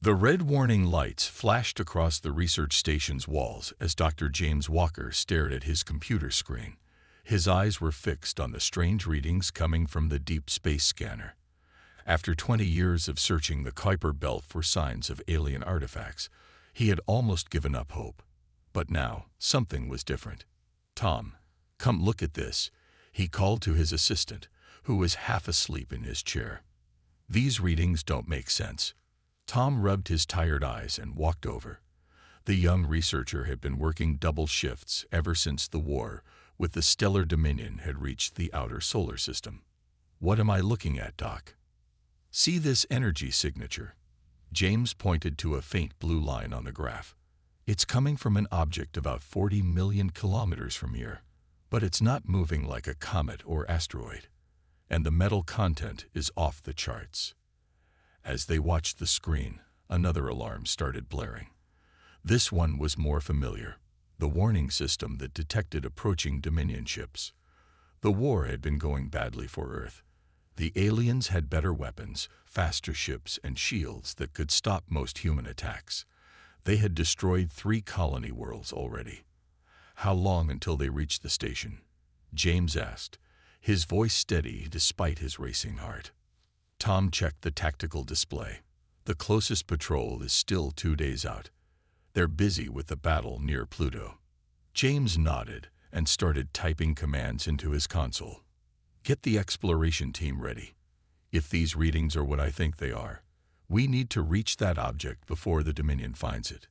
The red warning lights flashed across the research station's walls as Dr. James Walker stared at his computer screen. His eyes were fixed on the strange readings coming from the deep space scanner. After 20 years of searching the Kuiper Belt for signs of alien artifacts, he had almost given up hope. But now, something was different. "Tom, come look at this," he called to his assistant, who was half asleep in his chair. "These readings don't make sense." Tom rubbed his tired eyes and walked over. The young researcher had been working double shifts ever since the war with the stellar Dominion had reached the outer solar system. "What am I looking at, Doc?" "See this energy signature?" James pointed to a faint blue line on the graph. "It's coming from an object about 40 million kilometers from here, but it's not moving like a comet or asteroid, and the metal content is off the charts." As they watched the screen, another alarm started blaring. This one was more familiar, the warning system that detected approaching Dominion ships. The war had been going badly for Earth. The aliens had better weapons, faster ships, and shields that could stop most human attacks. They had destroyed 3 colony worlds already. "How long until they reach the station?" James asked, his voice steady despite his racing heart. Tom checked the tactical display. "The closest patrol is still 2 days out. They're busy with the battle near Pluto." James nodded and started typing commands into his console. "Get the exploration team ready. If these readings are what I think they are, we need to reach that object before the Dominion finds it."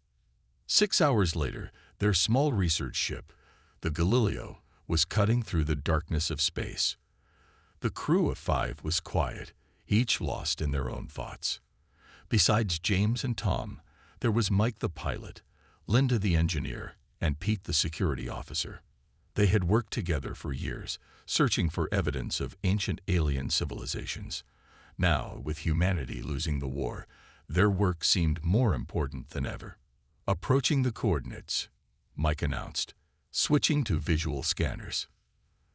6 hours later, their small research ship, the Galileo, was cutting through the darkness of space. The crew of 5 was quiet, each lost in their own thoughts. Besides James and Tom, there was Mike the pilot, Linda the engineer, and Pete the security officer. They had worked together for years, searching for evidence of ancient alien civilizations. Now, with humanity losing the war, their work seemed more important than ever. "Approaching the coordinates," Mike announced, switching to visual scanners.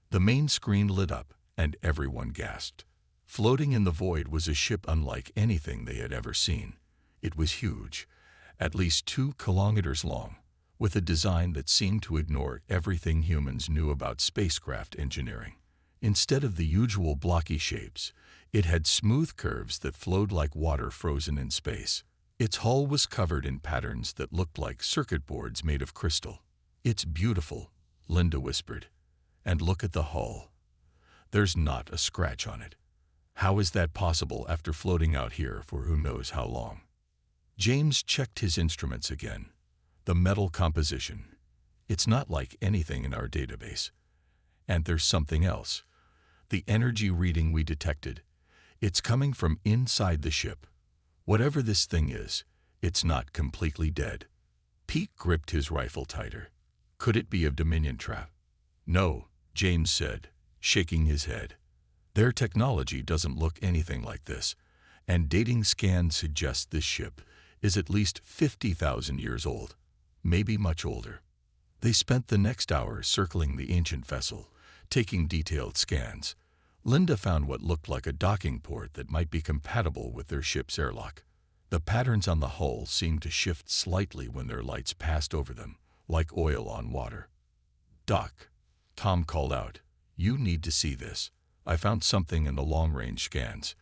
The main screen lit up, and everyone gasped. Floating in the void was a ship unlike anything they had ever seen. It was huge, at least 2 kilometers long, with a design that seemed to ignore everything humans knew about spacecraft engineering. Instead of the usual blocky shapes, it had smooth curves that flowed like water frozen in space. Its hull was covered in patterns that looked like circuit boards made of crystal. "It's beautiful," Linda whispered. "And look at the hull. There's not a scratch on it. How is that possible after floating out here for who knows how long?" James checked his instruments again. The metal composition. "It's not like anything in our database. And there's something else. The energy reading we detected. It's coming from inside the ship. Whatever this thing is, it's not completely dead." Pete gripped his rifle tighter. "Could it be a Dominion trap?" "No," James said, shaking his head. "Their technology doesn't look anything like this, and dating scans suggest this ship is at least 50,000 years old, maybe much older." They spent the next hour circling the ancient vessel, taking detailed scans. Linda found what looked like a docking port that might be compatible with their ship's airlock. The patterns on the hull seemed to shift slightly when their lights passed over them, like oil on water. "Doc," Tom called out, "you need to see this. I found something in the long-range scans."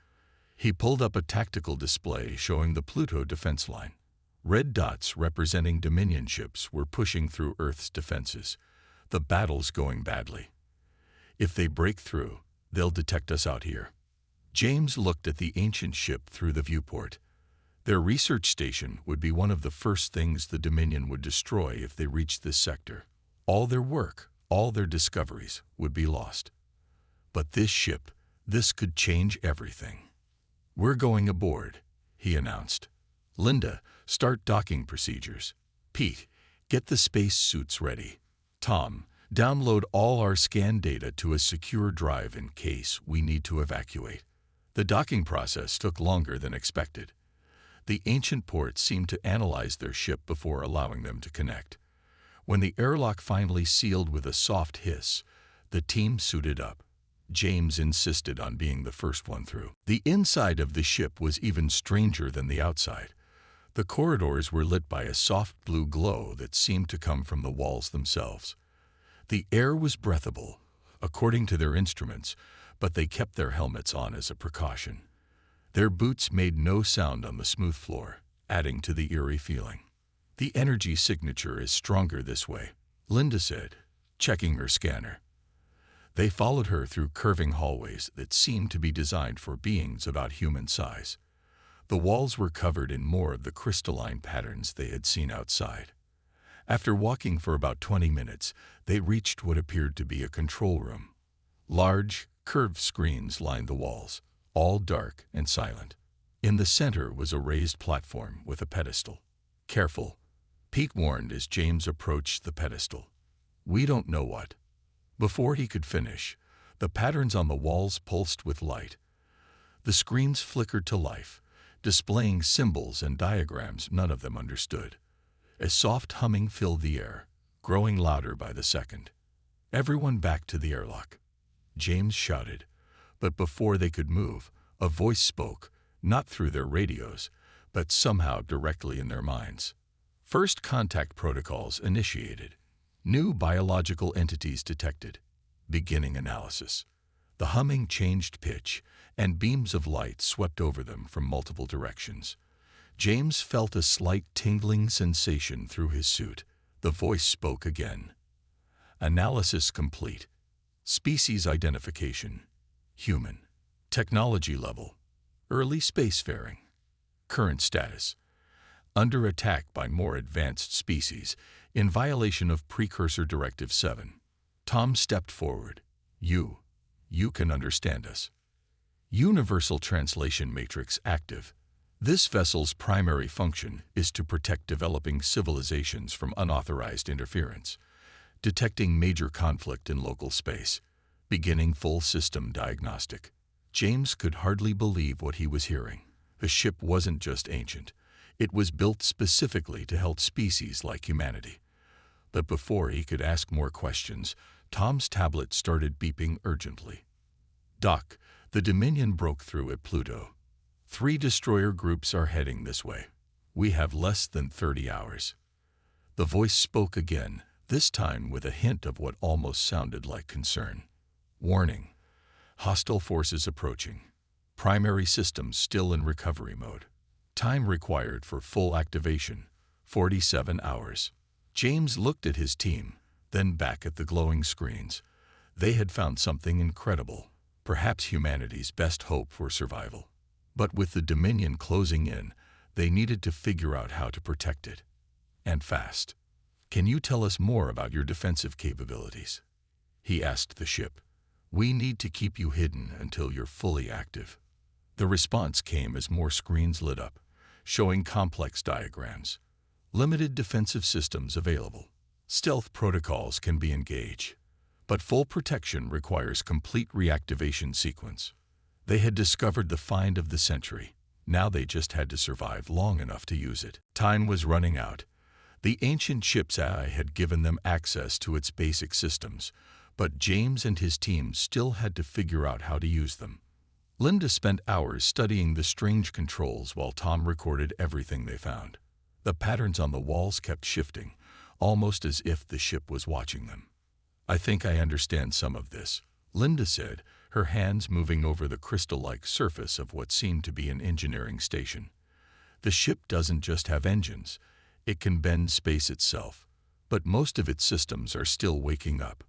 He pulled up a tactical display showing the Pluto defense line. Red dots representing Dominion ships were pushing through Earth's defenses. The battle's going badly. "If they break through, they'll detect us out here." James looked at the ancient ship through the viewport. Their research station would be one of the first things the Dominion would destroy if they reached this sector. All their work, all their discoveries, would be lost. But this ship, this could change everything. "We're going aboard," he announced. "Linda, start docking procedures. Pete, get the space suits ready. Tom, download all our scan data to a secure drive in case we need to evacuate." The docking process took longer than expected. The ancient port seemed to analyze their ship before allowing them to connect. When the airlock finally sealed with a soft hiss, the team suited up. James insisted on being the first one through. The inside of the ship was even stranger than the outside. The corridors were lit by a soft blue glow that seemed to come from the walls themselves. The air was breathable, according to their instruments, but they kept their helmets on as a precaution. Their boots made no sound on the smooth floor, adding to the eerie feeling. The energy signature is stronger this way, Linda said, checking her scanner. They followed her through curving hallways that seemed to be designed for beings about human size. The walls were covered in more of the crystalline patterns they had seen outside. After walking for about 20 minutes, they reached what appeared to be a control room. Large, curved screens lined the walls, all dark and silent. In the center was a raised platform with a pedestal. "Careful," Pete warned as James approached the pedestal. "We don't know what." Before he could finish, the patterns on the walls pulsed with light. The screens flickered to life, displaying symbols and diagrams none of them understood. A soft humming filled the air, growing louder by the second. "Everyone back to the airlock," James shouted. But before they could move, a voice spoke, not through their radios, but somehow directly in their minds. First contact protocols initiated. New biological entities detected. Beginning analysis. The humming changed pitch, and beams of light swept over them from multiple directions. James felt a slight tingling sensation through his suit. The voice spoke again. "Analysis complete. Species identification. Human. Technology level. Early spacefaring. Current status. Under attack by more advanced species, in violation of Precursor Directive 7. Tom stepped forward. You can understand us." Universal Translation Matrix active. This vessel's primary function is to protect developing civilizations from unauthorized interference, detecting major conflict in local space, beginning full system diagnostic. James could hardly believe what he was hearing. The ship wasn't just ancient. It was built specifically to help species like humanity. But before he could ask more questions, Tom's tablet started beeping urgently. "Doc, the Dominion broke through at Pluto. 3 destroyer groups are heading this way. We have less than 30 hours. The voice spoke again, this time with a hint of what almost sounded like concern. "Warning. Hostile forces approaching. Primary systems still in recovery mode. Time required for full activation, 47 hours. James looked at his team, then back at the glowing screens. They had found something incredible, perhaps humanity's best hope for survival. But with the Dominion closing in, they needed to figure out how to protect it. And fast. "Can you tell us more about your defensive capabilities?" he asked the ship. "We need to keep you hidden until you're fully active." The response came as more screens lit up, showing complex diagrams. Limited defensive systems available. Stealth protocols can be engaged, but full protection requires complete reactivation sequence. They had discovered the find of the century. Now they just had to survive long enough to use it. Time was running out. The ancient ship's AI had given them access to its basic systems, but James and his team still had to figure out how to use them. Linda spent hours studying the strange controls while Tom recorded everything they found. The patterns on the walls kept shifting, almost as if the ship was watching them. "I think I understand some of this," Linda said, her hands moving over the crystal-like surface of what seemed to be an engineering station. "The ship doesn't just have engines. It can bend space itself, but most of its systems are still waking up."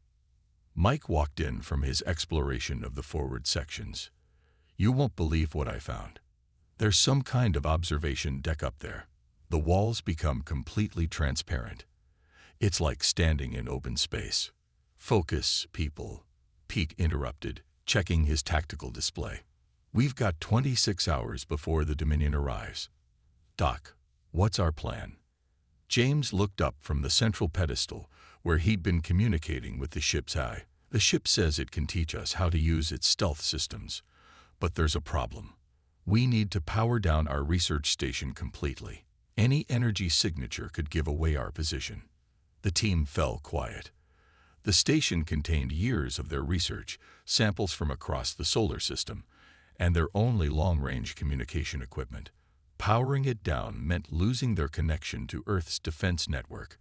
Mike walked in from his exploration of the forward sections. "You won't believe what I found. There's some kind of observation deck up there. The walls become completely transparent. It's like standing in open space." "Focus, people," Pete interrupted, checking his tactical display. "We've got 26 hours before the Dominion arrives. Doc, what's our plan?" James looked up from the central pedestal where he'd been communicating with the ship's eye. "The ship says it can teach us how to use its stealth systems, but there's a problem. We need to power down our research station completely. Any energy signature could give away our position." The team fell quiet. The station contained years of their research, samples from across the solar system, and their only long-range communication equipment. Powering it down meant losing their connection to Earth's defense network.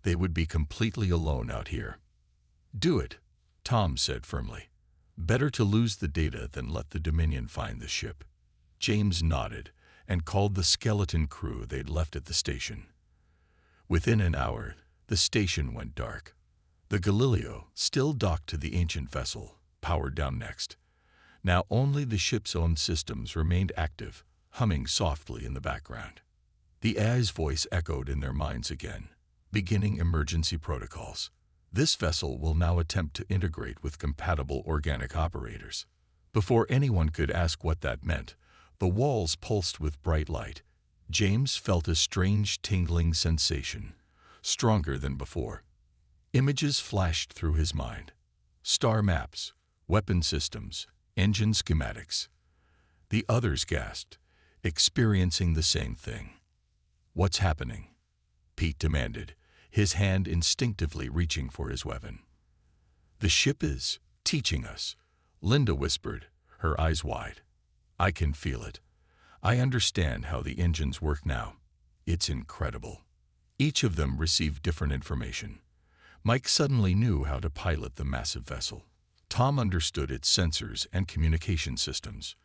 They would be completely alone out here. "Do it," Tom said firmly. "Better to lose the data than let the Dominion find the ship." James nodded and called the skeleton crew they'd left at the station. Within an hour, the station went dark. The Galileo, still docked to the ancient vessel, powered down next. Now only the ship's own systems remained active, humming softly in the background. The AI's voice echoed in their minds again, beginning emergency protocols. This vessel will now attempt to integrate with compatible organic operators. Before anyone could ask what that meant, the walls pulsed with bright light. James felt a strange tingling sensation, stronger than before. Images flashed through his mind. Star maps, weapon systems, engine schematics. The others gasped, experiencing the same thing. "What's happening?" Pete demanded, his hand instinctively reaching for his weapon. "The ship is teaching us," Linda whispered, her eyes wide. "I can feel it. I understand how the engines work now. It's incredible." Each of them received different information. Mike suddenly knew how to pilot the massive vessel. Tom understood its sensors and communication systems.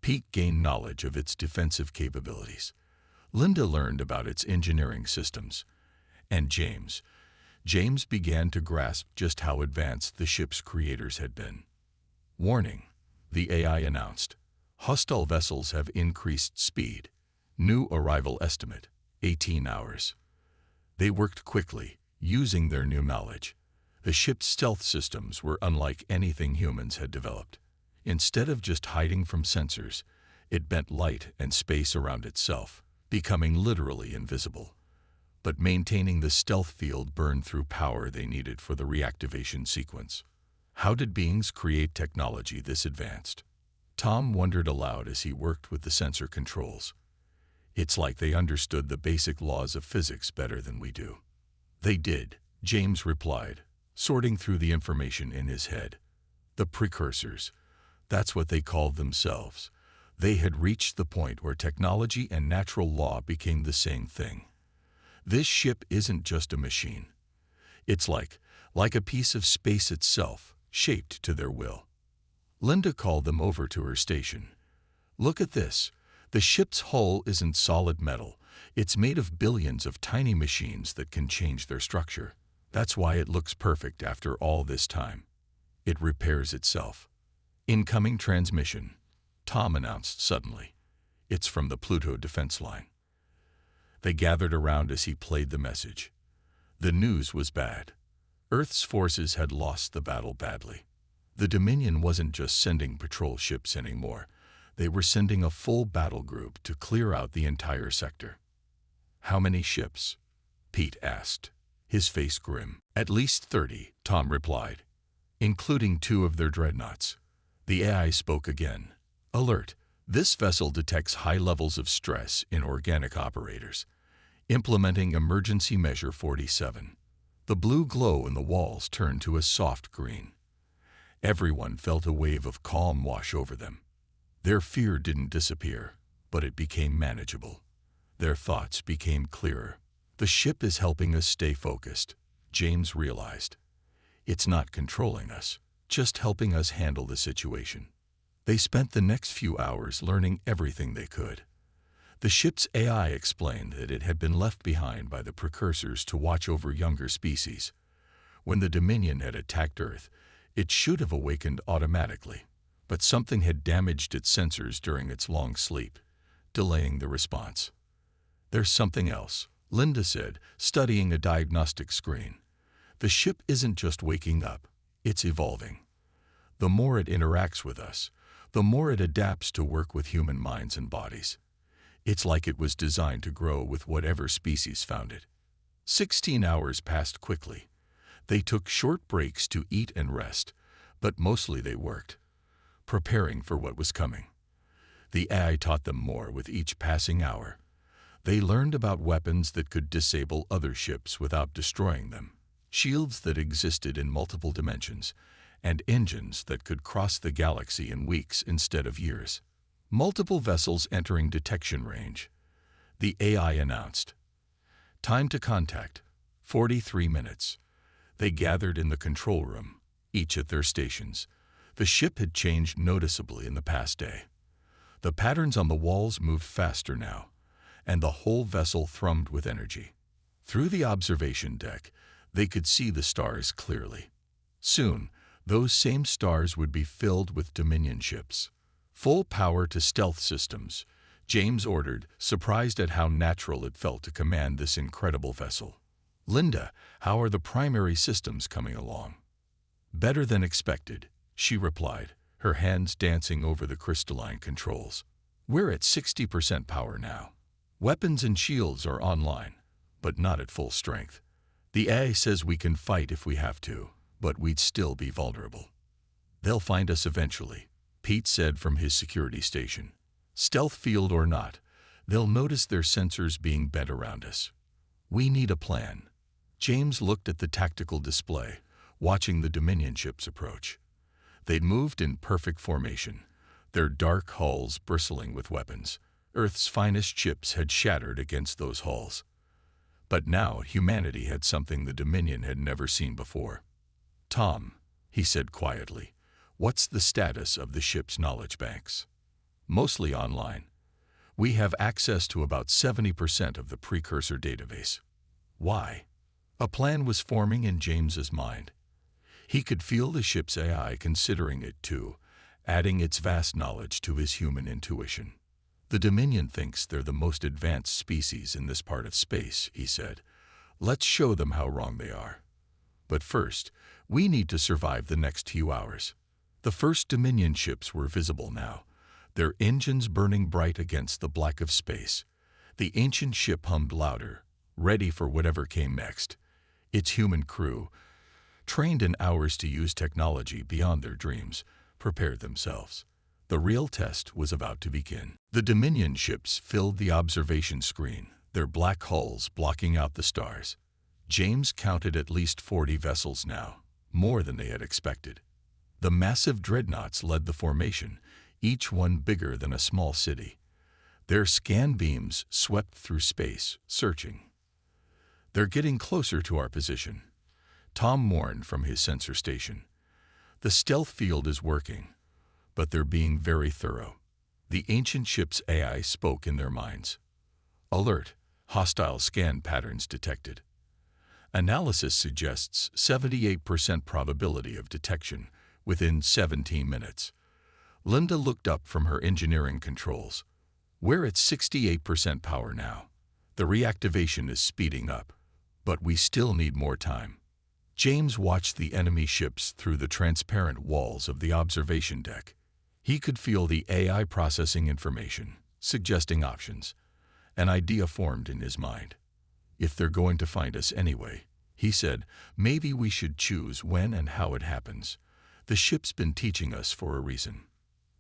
Pete gained knowledge of its defensive capabilities. Linda learned about its engineering systems. And James began to grasp just how advanced the ship's creators had been. "Warning," the AI announced. "Hostile vessels have increased speed. New arrival estimate, 18 hours." They worked quickly, using their new knowledge. The ship's stealth systems were unlike anything humans had developed. Instead of just hiding from sensors, it bent light and space around itself, becoming literally invisible. But maintaining the stealth field burned through power they needed for the reactivation sequence. How did beings create technology this advanced? Tom wondered aloud as he worked with the sensor controls. "It's like they understood the basic laws of physics better than we do." "They did," James replied, sorting through the information in his head. "The precursors, that's what they called themselves. They had reached the point where technology and natural law became the same thing. This ship isn't just a machine. It's like a piece of space itself, shaped to their will." Linda called them over to her station. "Look at this. The ship's hull isn't solid metal. It's made of billions of tiny machines that can change their structure. That's why it looks perfect after all this time. It repairs itself." "Incoming transmission," Tom announced suddenly. "It's from the Pluto defense line." They gathered around as he played the message. The news was bad. Earth's forces had lost the battle badly. The Dominion wasn't just sending patrol ships anymore. They were sending a full battle group to clear out the entire sector. "How many ships?" Pete asked, his face grim. "At least 30, Tom replied, "including 2 of their dreadnoughts." The AI spoke again. "Alert. This vessel detects high levels of stress in organic operators. Implementing emergency measure 47. The blue glow in the walls turned to a soft green. Everyone felt a wave of calm wash over them. Their fear didn't disappear, but it became manageable. Their thoughts became clearer. "The ship is helping us stay focused," James realized. "It's not controlling us, just helping us handle the situation." They spent the next few hours learning everything they could. The ship's AI explained that it had been left behind by the precursors to watch over younger species. When the Dominion had attacked Earth, it should have awakened automatically, but something had damaged its sensors during its long sleep, delaying the response. "There's something else," Linda said, studying a diagnostic screen. "The ship isn't just waking up, it's evolving. The more it interacts with us, the more it adapts to work with human minds and bodies. It's like it was designed to grow with whatever species found it." 16 hours passed quickly. They took short breaks to eat and rest, but mostly they worked, preparing for what was coming. The AI taught them more with each passing hour. They learned about weapons that could disable other ships without destroying them, shields that existed in multiple dimensions, and engines that could cross the galaxy in weeks instead of years. Multiple vessels entering detection range. The AI announced. Time to contact, 43 minutes. They gathered in the control room, each at their stations. The ship had changed noticeably in the past day. The patterns on the walls moved faster now, and the whole vessel thrummed with energy. Through the observation deck, they could see the stars clearly. Soon, those same stars would be filled with Dominion ships. Full power to stealth systems, James ordered, surprised at how natural it felt to command this incredible vessel. Linda, how are the primary systems coming along? Better than expected, she replied, her hands dancing over the crystalline controls. We're at 60% power now. Weapons and shields are online, but not at full strength. The AI says we can fight if we have to, but we'd still be vulnerable. They'll find us eventually, Pete said from his security station. Stealth field or not, they'll notice their sensors being bent around us. We need a plan. James looked at the tactical display, watching the Dominion ships approach. They'd moved in perfect formation, their dark hulls bristling with weapons. Earth's finest ships had shattered against those hulls. But now humanity had something the Dominion had never seen before. Tom, he said quietly, what's the status of the ship's knowledge banks? Mostly online. We have access to about 70% of the precursor database. Why? A plan was forming in James's mind. He could feel the ship's AI considering it too, adding its vast knowledge to his human intuition. The Dominion thinks they're the most advanced species in this part of space, he said. Let's show them how wrong they are. But first, we need to survive the next few hours. The first Dominion ships were visible now, their engines burning bright against the black of space. The ancient ship hummed louder, ready for whatever came next. Its human crew, trained in hours to use technology beyond their dreams, prepared themselves. The real test was about to begin. The Dominion ships filled the observation screen, their black hulls blocking out the stars. James counted at least 40 vessels now, more than they had expected. The massive dreadnoughts led the formation, each one bigger than a small city. Their scan beams swept through space, searching. They're getting closer to our position, Tom mourned from his sensor station. The stealth field is working, but they're being very thorough. The ancient ship's AI spoke in their minds. Alert, hostile scan patterns detected. Analysis suggests 78% probability of detection within 17 minutes. Linda looked up from her engineering controls. We're at 68% power now. The reactivation is speeding up, but we still need more time. James watched the enemy ships through the transparent walls of the observation deck. He could feel the AI processing information, suggesting options. An idea formed in his mind. If they're going to find us anyway, he said, maybe we should choose when and how it happens. The ship's been teaching us for a reason.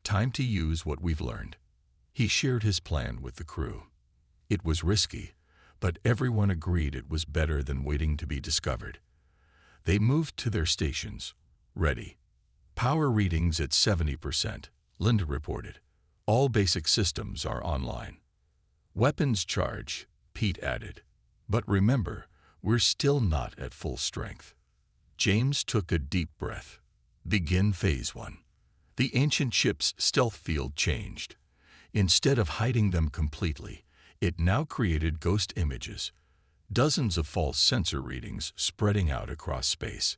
Time to use what we've learned. He shared his plan with the crew. It was risky, but everyone agreed it was better than waiting to be discovered. They moved to their stations, ready. Power readings at 70%, Linda reported. All basic systems are online. Weapons charge, Pete added. But remember, we're still not at full strength. James took a deep breath. Begin Phase 1. The ancient ship's stealth field changed. Instead of hiding them completely, it now created ghost images, dozens of false sensor readings spreading out across space.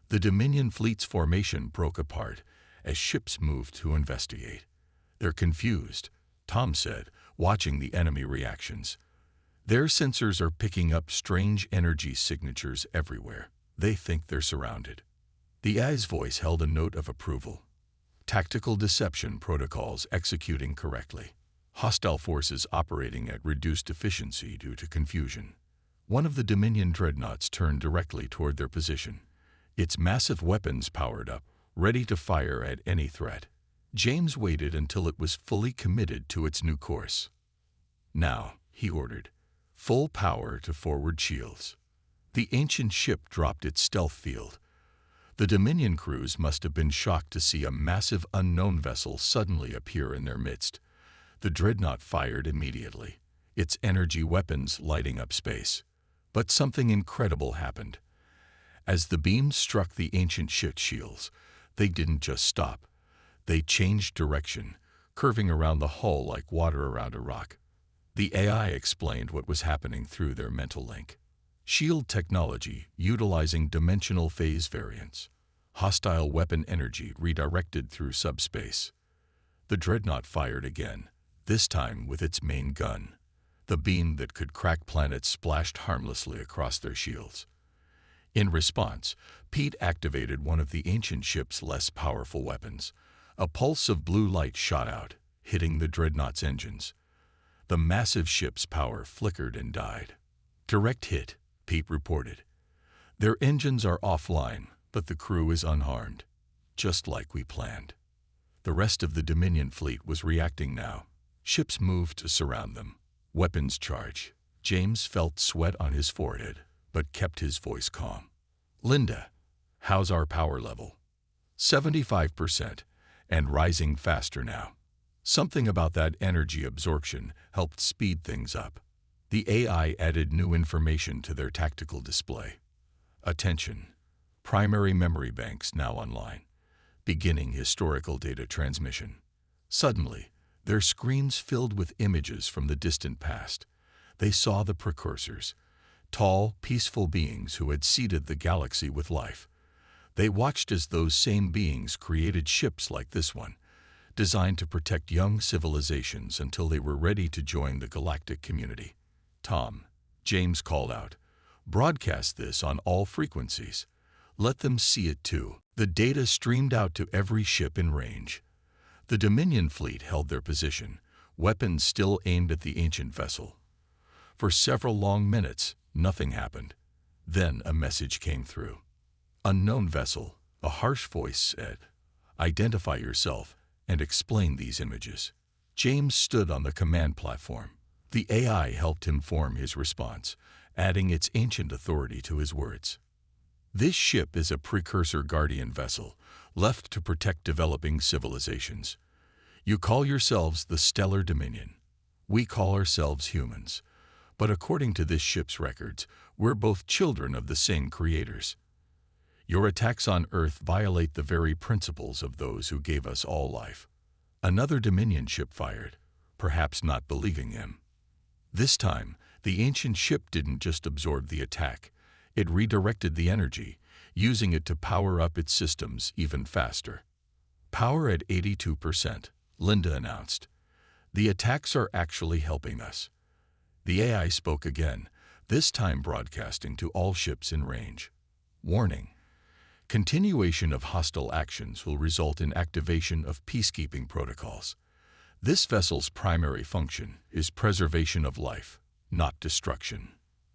The Dominion fleet's formation broke apart as ships moved to investigate. They're confused, Tom said, watching the enemy reactions. Their sensors are picking up strange energy signatures everywhere. They think they're surrounded. The AI's voice held a note of approval. Tactical deception protocols executing correctly. Hostile forces operating at reduced efficiency due to confusion. One of the Dominion dreadnoughts turned directly toward their position. Its massive weapons powered up, ready to fire at any threat. James waited until it was fully committed to its new course. Now, he ordered, full power to forward shields. The ancient ship dropped its stealth field. The Dominion crews must have been shocked to see a massive unknown vessel suddenly appear in their midst. The dreadnought fired immediately. its energy weapons lighting up space. But something incredible happened. As the beams struck the ancient ship shields, they didn't just stop. They changed direction, curving around the hull like water around a rock. The AI explained what was happening through their mental link. Shield technology utilizing dimensional phase variance. Hostile weapon energy redirected through subspace. The dreadnought fired again, this time with its main gun. The beam that could crack planets splashed harmlessly across their shields. In response, Pete activated one of the ancient ship's less powerful weapons. A pulse of blue light shot out, hitting the dreadnought's engines. The massive ship's power flickered and died. "Direct hit," Pete reported. "Their engines are offline, but the crew is unharmed. Just like we planned." The rest of the Dominion fleet was reacting now. Ships moved to surround them. Weapons charge. James felt sweat on his forehead, but kept his voice calm. "Linda, how's our power level?" 75%, and rising faster now. Something about that energy absorption helped speed things up. The AI added new information to their tactical display. "Attention. Primary memory banks now online. Beginning historical data transmission." Suddenly, their screens filled with images from the distant past. They saw the precursors, tall, peaceful beings who had seeded the galaxy with life. They watched as those same beings created ships like this one, designed to protect young civilizations until they were ready to join the galactic community. "Tom," James called out, "broadcast this on all frequencies. Let them see it too." The data streamed out to every ship in range. The Dominion fleet held their position, weapons still aimed at the ancient vessel. For several long minutes, nothing happened. Then a message came through. "Unknown vessel," a harsh voice said. "Identify yourself and explain these images." James stood on the command platform. The AI helped him form his response, adding its ancient authority to his words. "This ship is a precursor guardian vessel, left to protect developing civilizations. You call yourselves the Stellar Dominion. We call ourselves humans. But according to this ship's records, we're both children of the same creators. Your attacks on Earth violate the very principles of those who gave us all life." Another Dominion ship fired, perhaps not believing him. This time, the ancient ship didn't just absorb the attack. It redirected the energy, using it to power up its systems even faster. "Power at 82%, Linda announced. "The attacks are actually helping us." The AI spoke again, this time broadcasting to all ships in range. "Warning. Continuation of hostile actions will result in activation of peacekeeping protocols. This vessel's primary function is preservation of life, not destruction."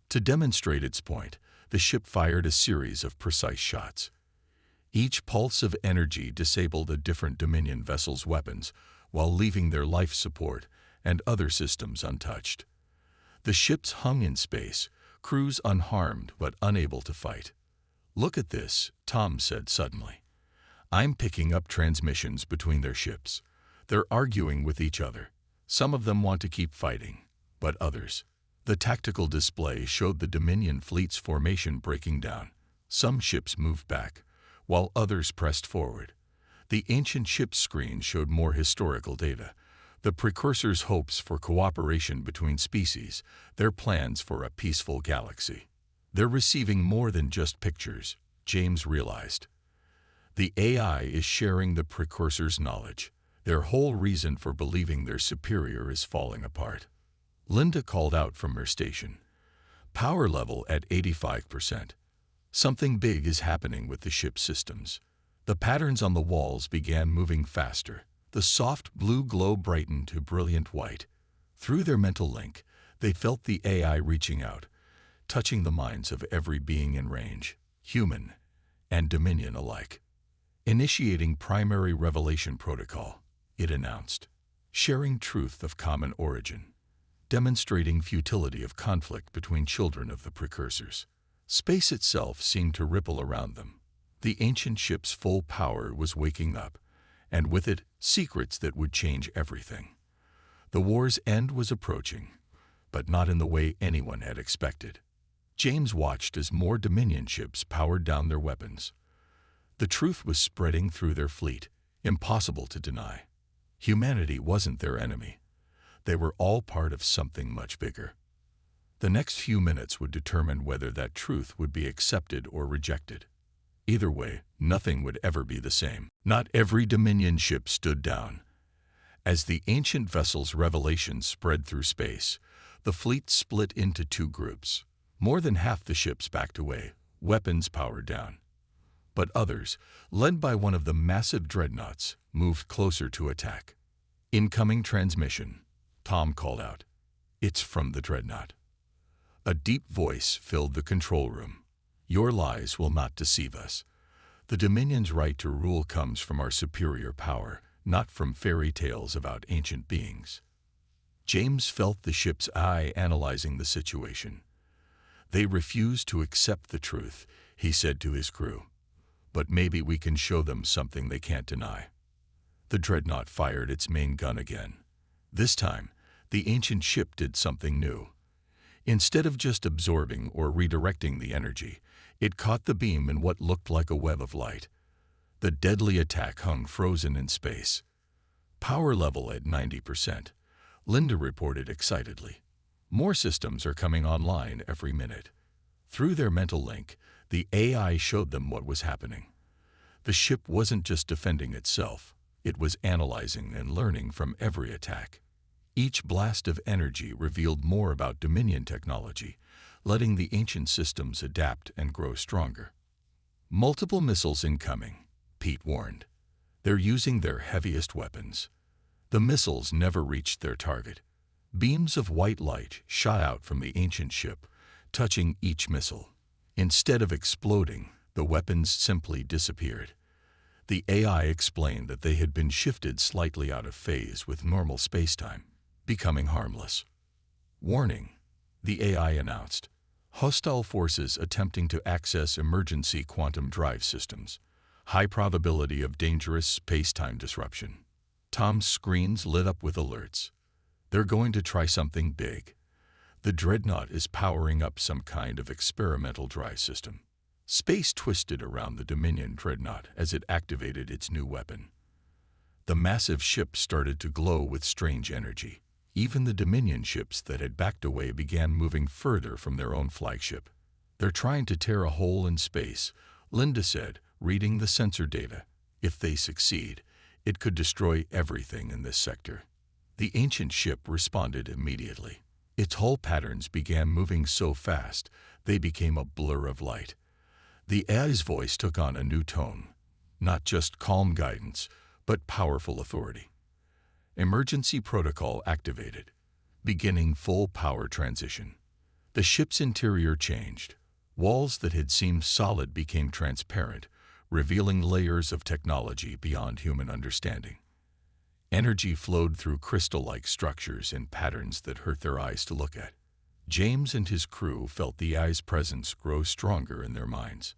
To demonstrate its point, the ship fired a series of precise shots. Each pulse of energy disabled a different Dominion vessel's weapons while leaving their life support and other systems untouched. The ships hung in space, crews unharmed but unable to fight. "Look at this," Tom said suddenly. "I'm picking up transmissions between their ships. They're arguing with each other. Some of them want to keep fighting, but others." The tactical display showed the Dominion fleet's formation breaking down. Some ships moved back, while others pressed forward. The ancient ship's screen showed more historical data. The precursors' hopes for cooperation between species, their plans for a peaceful galaxy. They're receiving more than just pictures, James realized. The AI is sharing the precursors' knowledge. Their whole reason for believing they're superior is falling apart. Linda called out from her station. "Power level at 85%. Something big is happening with the ship's systems." The patterns on the walls began moving faster. The soft blue glow brightened to brilliant white. Through their mental link, they felt the AI reaching out, touching the minds of every being in range, human and Dominion alike. "Initiating primary revelation protocol," it announced. "Sharing truth of common origin. Demonstrating futility of conflict between children of the precursors." Space itself seemed to ripple around them. The ancient ship's full power was waking up, and with it, secrets that would change everything. The war's end was approaching, but not in the way anyone had expected. James watched as more Dominion ships powered down their weapons. The truth was spreading through their fleet, impossible to deny. Humanity wasn't their enemy. They were all part of something much bigger. The next few minutes would determine whether that truth would be accepted or rejected. Either way, nothing would ever be the same. Not every Dominion ship stood down. As the ancient vessel's revelation spread through space, the fleet split into two groups. More than half the ships backed away, weapons powered down. But others, led by one of the massive dreadnoughts, moved closer to attack. "Incoming transmission," Tom called out. "It's from the dreadnought." A deep voice filled the control room. "Your lies will not deceive us. The Dominion's right to rule comes from our superior power, not from fairy tales about ancient beings." James felt the ship's eye analyzing the situation. "They refuse to accept the truth," he said to his crew. "But maybe we can show them something they can't deny." The dreadnought fired its main gun again. This time, the ancient ship did something new. Instead of just absorbing or redirecting the energy, it caught the beam in what looked like a web of light. The deadly attack hung frozen in space. "Power level at 90%, Linda reported excitedly. "More systems are coming online every minute." Through their mental link, the AI showed them what was happening. The ship wasn't just defending itself, it was analyzing and learning from every attack. Each blast of energy revealed more about Dominion technology, letting the ancient systems adapt and grow stronger. "Multiple missiles incoming," Pete warned. "They're using their heaviest weapons." The missiles never reached their target. Beams of white light shot out from the ancient ship, touching each missile. Instead of exploding, the weapons simply disappeared. The AI explained that they had been shifted slightly out of phase with normal spacetime, becoming harmless. "Warning," the AI announced. "Hostile forces attempting to access emergency quantum drive systems. High probability of dangerous spacetime disruption." Tom's screens lit up with alerts. "They're going to try something big. The dreadnought is powering up some kind of experimental drive system." Space twisted around the Dominion dreadnought as it activated its new weapon. The massive ship started to glow with strange energy. Even the Dominion ships that had backed away began moving further from their own flagship. "They're trying to tear a hole in space," Linda said, reading the sensor data. "If they succeed, it could destroy everything in this sector." The ancient ship responded immediately. Its hull patterns began moving so fast, they became a blur of light. The AI's voice took on a new tone, not just calm guidance, but powerful authority. Emergency protocol activated, beginning full power transition. The ship's interior changed. Walls that had seemed solid became transparent, revealing layers of technology beyond human understanding. Energy flowed through crystal-like structures in patterns that hurt their eyes to look at. James and his crew felt the AI's presence grow stronger in their minds.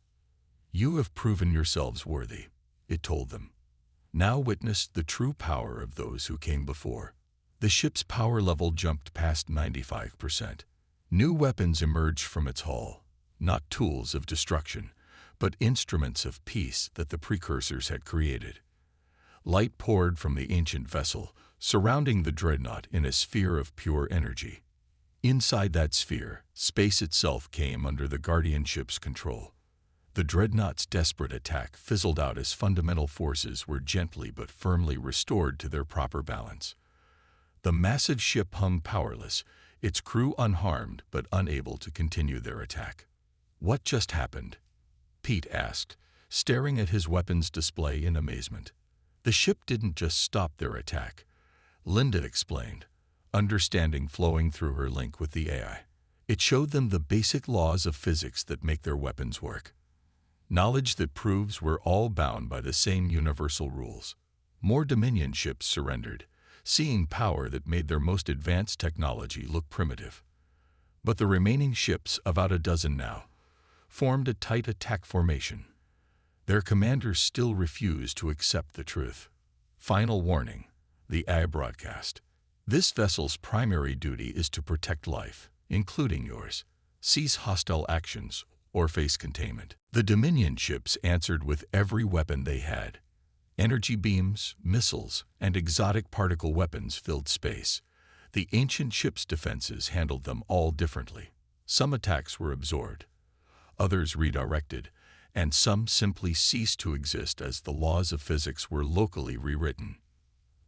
"You have proven yourselves worthy," it told them. "Now witness the true power of those who came before." The ship's power level jumped past 95%. New weapons emerged from its hull, not tools of destruction, but instruments of peace that the precursors had created. Light poured from the ancient vessel, surrounding the dreadnought in a sphere of pure energy. Inside that sphere, space itself came under the Guardian ship's control. The dreadnought's desperate attack fizzled out as fundamental forces were gently but firmly restored to their proper balance. The massive ship hung powerless, its crew unharmed but unable to continue their attack. "What just happened?" Pete asked, staring at his weapons display in amazement. "The ship didn't just stop their attack," Linda explained, understanding flowing through her link with the AI. "It showed them the basic laws of physics that make their weapons work. Knowledge that proves we're all bound by the same universal rules." More Dominion ships surrendered, seeing power that made their most advanced technology look primitive. But the remaining ships, about a dozen now, formed a tight attack formation. Their commanders still refused to accept the truth. "Final warning," the AI broadcast. This vessel's primary duty is to protect life, including yours, cease hostile actions, or face containment. The Dominion ships answered with every weapon they had. Energy beams, missiles, and exotic particle weapons filled space. The ancient ship's defenses handled them all differently. Some attacks were absorbed, others redirected, and some simply ceased to exist as the laws of physics were locally rewritten.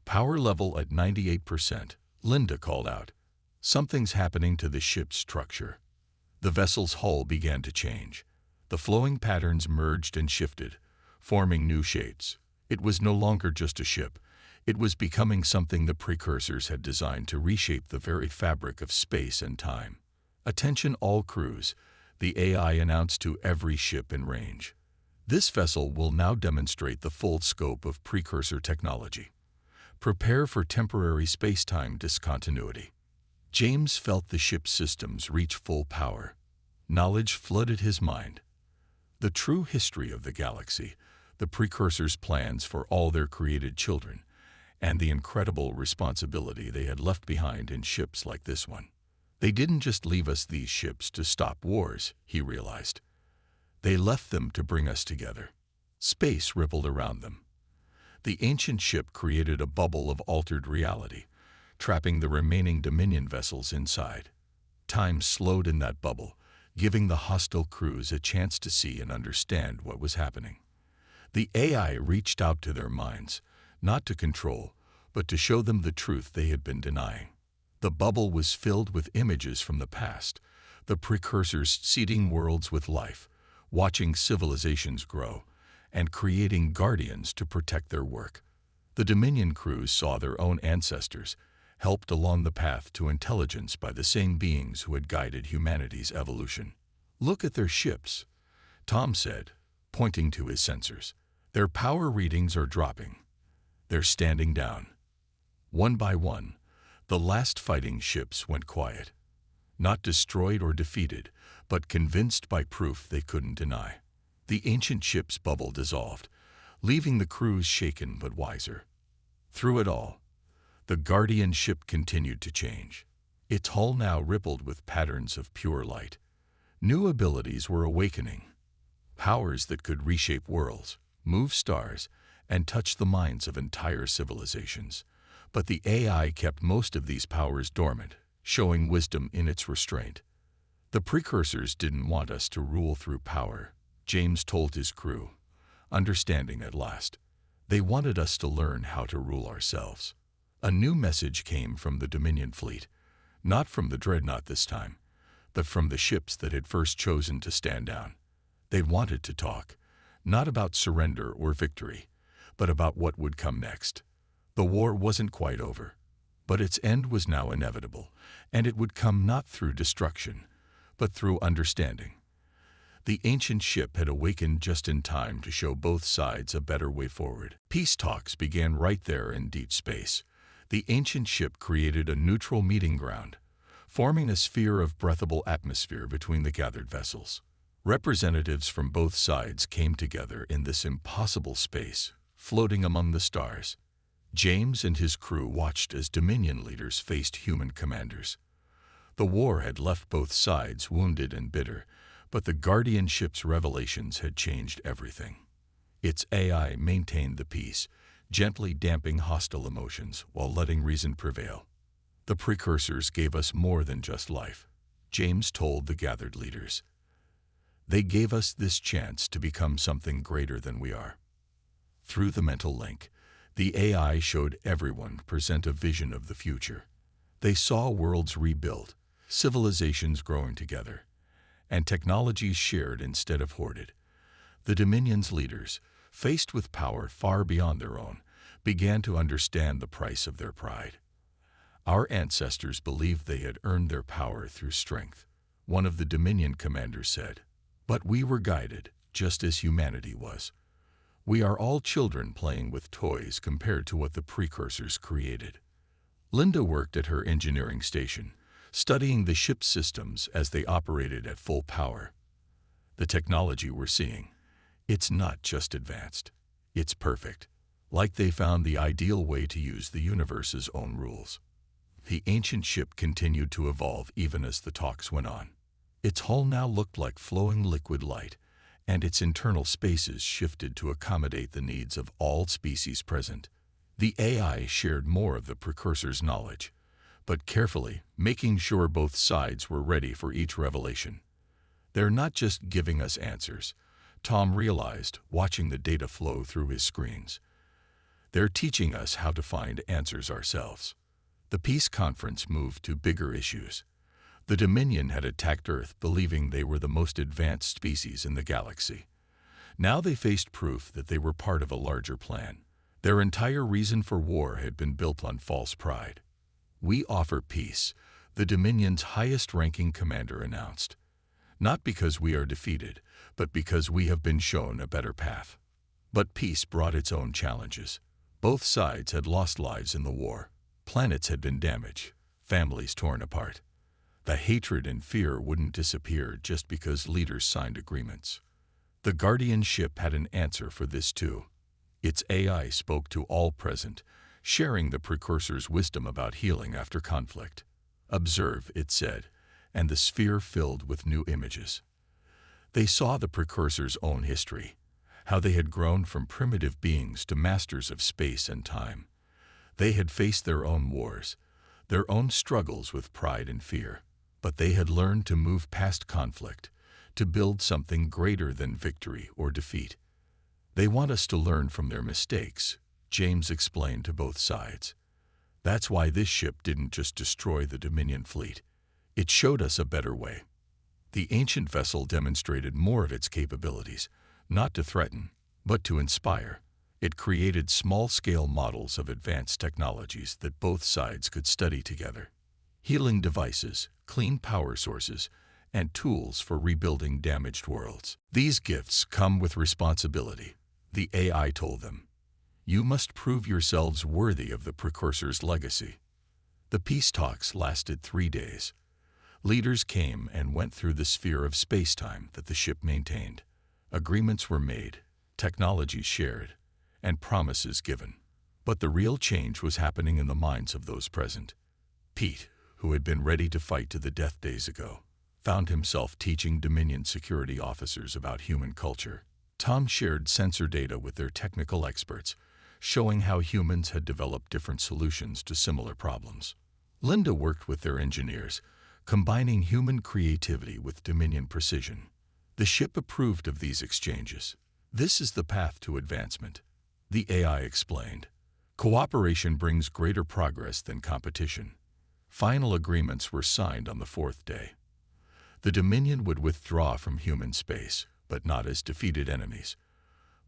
Power level at 98%, Linda called out. Something's happening to the ship's structure. The vessel's hull began to change. The flowing patterns merged and shifted, forming new shapes. It was no longer just a ship. It was becoming something the precursors had designed to reshape the very fabric of space and time. "Attention all crews," the AI announced to every ship in range. "This vessel will now demonstrate the full scope of precursor technology. Prepare for temporary space-time discontinuity." James felt the ship's systems reach full power. Knowledge flooded his mind. The true history of the galaxy, the precursors' plans for all their created children, and the incredible responsibility they had left behind in ships like this one. They didn't just leave us these ships to stop wars, he realized. They left them to bring us together. Space rippled around them. The ancient ship created a bubble of altered reality, trapping the remaining Dominion vessels inside. Time slowed in that bubble, giving the hostile crews a chance to see and understand what was happening. The AI reached out to their minds, not to control, but to show them the truth they had been denying. The bubble was filled with images from the past, the precursors seeding worlds with life, watching civilizations grow, and creating guardians to protect their work. The Dominion crews saw their own ancestors, helped along the path to intelligence by the same beings who had guided humanity's evolution. "Look at their ships," Tom said, pointing to his sensors. "Their power readings are dropping. They're standing down." One by one, the last fighting ships went quiet. Not destroyed or defeated, but convinced by proof they couldn't deny. The ancient ship's bubble dissolved, leaving the crews shaken but wiser. Through it all, the Guardian ship continued to change. Its hull now rippled with patterns of pure light. New abilities were awakening. Powers that could reshape worlds, move stars, and touch the minds of entire civilizations. But the AI kept most of these powers dormant, showing wisdom in its restraint. "The precursors didn't want us to rule through power," James told his crew, understanding at last. "They wanted us to learn how to rule ourselves." A new message came from the Dominion fleet, not from the dreadnought this time, but from the ships that had first chosen to stand down. They wanted to talk, not about surrender or victory, but about what would come next. The war wasn't quite over, but its end was now inevitable, and it would come not through destruction, but through understanding. The ancient ship had awakened just in time to show both sides a better way forward. Peace talks began right there in deep space. The ancient ship created a neutral meeting ground, forming a sphere of breathable atmosphere between the gathered vessels. Representatives from both sides came together in this impossible space, floating among the stars. James and his crew watched as Dominion leaders faced human commanders. The war had left both sides wounded and bitter, but the Guardian ship's revelations had changed everything. Its AI maintained the peace, gently damping hostile emotions while letting reason prevail. "The precursors gave us more than just life," James told the gathered leaders. "They gave us this chance to become something greater than we are." Through the mental link, the AI showed everyone present a vision of the future. They saw worlds rebuilt, civilizations growing together, and technologies shared instead of hoarded. The Dominion's leaders, faced with power far beyond their own, began to understand the price of their pride. "Our ancestors believed they had earned their power through strength," one of the Dominion commanders said. "But we were guided, just as humanity was. We are all children playing with toys compared to what the precursors created." Linda worked at her engineering station, studying the ship's systems as they operated at full power. "The technology we're seeing, it's not just advanced, it's perfect, like they found the ideal way to use the universe's own rules." The ancient ship continued to evolve even as the talks went on. Its hull now looked like flowing liquid light, and its internal spaces shifted to accommodate the needs of all species present. The AI shared more of the precursor's knowledge, but carefully, making sure both sides were ready for each revelation. They're not just giving us answers, Tom realized, watching the data flow through his screens. They're teaching us how to find answers ourselves. The peace conference moved to bigger issues. The Dominion had attacked Earth believing they were the most advanced species in the galaxy. Now they faced proof that they were part of a larger plan. Their entire reason for war had been built on false pride. "We offer peace," the Dominion's highest-ranking commander announced. "Not because we are defeated, but because we have been shown a better path." But peace brought its own challenges. Both sides had lost lives in the war. Planets had been damaged, families torn apart. The hatred and fear wouldn't disappear just because leaders signed agreements. The Guardian ship had an answer for this too. Its AI spoke to all present, sharing the precursor's wisdom about healing after conflict. "Observe," it said, and the sphere filled with new images. They saw the precursor's own history, how they had grown from primitive beings to masters of space and time. They had faced their own wars, their own struggles with pride and fear, but they had learned to move past conflict, to build something greater than victory or defeat. "They want us to learn from their mistakes," James explained to both sides. "That's why this ship didn't just destroy the Dominion fleet. It showed us a better way." The ancient vessel demonstrated more of its capabilities, not to threaten, but to inspire. It created small-scale models of advanced technologies that both sides could study together. Healing devices, clean power sources, and tools for rebuilding damaged worlds. "These gifts come with responsibility," the AI told them. "You must prove yourselves worthy of the precursor's legacy." The peace talks lasted 3 days. Leaders came and went through the sphere of space-time that the ship maintained. Agreements were made, technologies shared, and promises given. But the real change was happening in the minds of those present. Pete, who had been ready to fight to the death days ago, found himself teaching Dominion security officers about human culture. Tom shared sensor data with their technical experts, showing how humans had developed different solutions to similar problems. Linda worked with their engineers, combining human creativity with Dominion precision. The ship approved of these exchanges. "This is the path to advancement," the AI explained. "Cooperation brings greater progress than competition." Final agreements were signed on the 4th day. The Dominion would withdraw from human space, but not as defeated enemies.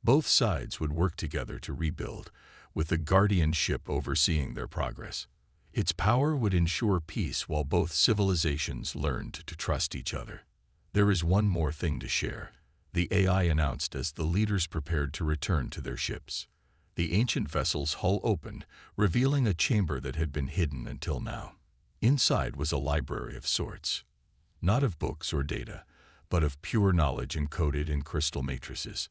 Both sides would work together to rebuild, with the Guardian ship overseeing their progress. Its power would ensure peace while both civilizations learned to trust each other. "There is one more thing to share," the AI announced as the leaders prepared to return to their ships. The ancient vessel's hull opened, revealing a chamber that had been hidden until now. Inside was a library of sorts. Not of books or data, but of pure knowledge encoded in crystal matrices.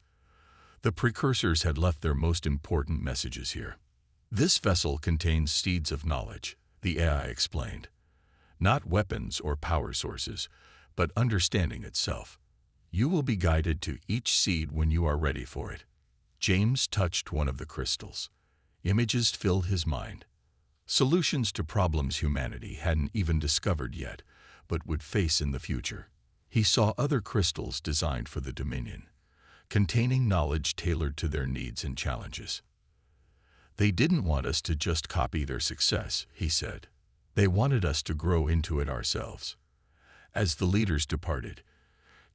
The precursors had left their most important messages here. "This vessel contains seeds of knowledge," the AI explained. "Not weapons or power sources, but understanding itself. You will be guided to each seed when you are ready for it." James touched one of the crystals. Images filled his mind. Solutions to problems humanity hadn't even discovered yet, but would face in the future. He saw other crystals designed for the Dominion, containing knowledge tailored to their needs and challenges. "They didn't want us to just copy their success," he said. "They wanted us to grow into it ourselves." As the leaders departed,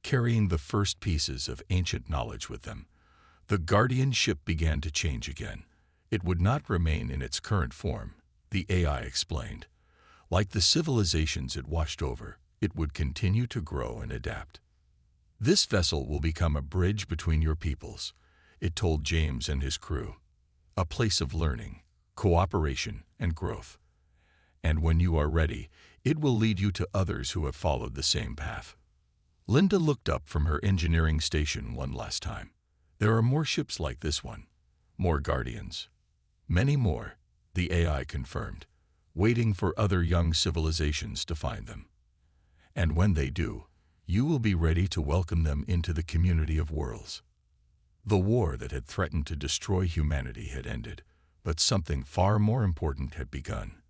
carrying the first pieces of ancient knowledge with them, the Guardian ship began to change again. It would not remain in its current form, the AI explained. Like the civilizations it washed over, it would continue to grow and adapt. "This vessel will become a bridge between your peoples," it told James and his crew. "A place of learning, cooperation, and growth. And when you are ready, it will lead you to others who have followed the same path." Linda looked up from her engineering station one last time. "There are more ships like this one. More Guardians." "Many more," the AI confirmed. waiting for other young civilizations to find them. And when they do, you will be ready to welcome them into the community of worlds. The war that had threatened to destroy humanity had ended, but something far more important had begun.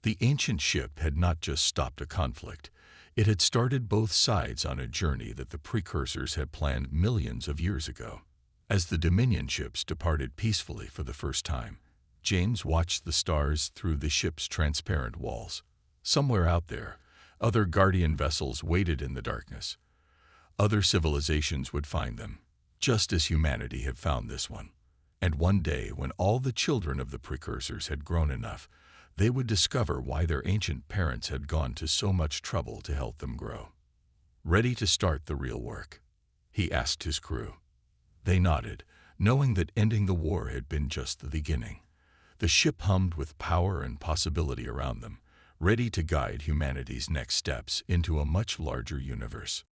The ancient ship had not just stopped a conflict, it had started both sides on a journey that the precursors had planned millions of years ago. As the Dominion ships departed peacefully for the first time, James watched the stars through the ship's transparent walls. Somewhere out there, other Guardian vessels waited in the darkness. Other civilizations would find them, just as humanity had found this one. And one day, when all the children of the precursors had grown enough, they would discover why their ancient parents had gone to so much trouble to help them grow. "Ready to start the real work?" he asked his crew. They nodded, knowing that ending the war had been just the beginning. The ship hummed with power and possibility around them, ready to guide humanity's next steps into a much larger universe.